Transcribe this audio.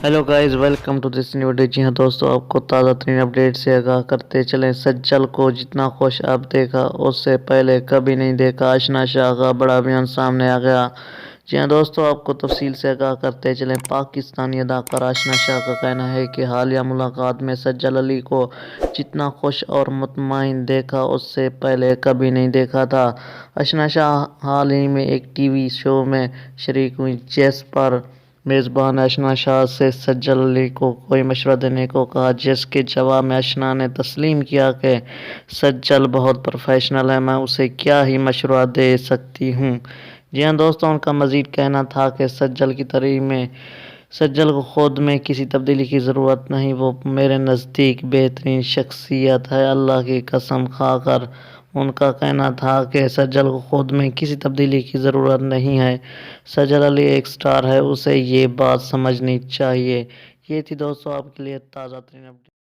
Hello guys, welcome to this new video. जी हाँ दोस्तों, आपको ताज़ा तरीन अपडेट से आगाह करते चलें। सज्जल को जितना खुश अब देखा उससे पहले कभी नहीं देखा, अशना शाह का बड़ा बयान सामने आ गया। जी हाँ दोस्तों, आपको तफसील से आगाह करते चलें। पाकिस्तानी अदाकारा अशना शाह का कहना है कि हालिया मुलाकात में सज्जल अली को जितना खुश और मुतमईन देखा उससे पहले कभी नहीं देखा था। अशना शाह हाल ही में एक टीवी शो में शरीक हुई, जिस पर मेज़बान अशना शाह से सज्जल अली को कोई मशवरा देने को कहा, जिसके जवाब में अशना ने तस्लीम किया कि सज्जल बहुत प्रोफेशनल है, मैं उसे क्या ही मशवरा दे सकती हूँ। जी हाँ दोस्तों, उनका मज़ीद कहना था कि सज्जल को खुद में किसी तब्दीली की ज़रूरत नहीं, वो मेरे नज़दीक बेहतरीन शख्सियत है, अल्लाह की कसम खाकर। उनका कहना था कि सज्जल को खुद में किसी तब्दीली की ज़रूरत नहीं है। सज्जल अली एक स्टार है, उसे ये बात समझनी चाहिए। ये थी दोस्तों आपके लिए ताज़ा तरीन अपडेट।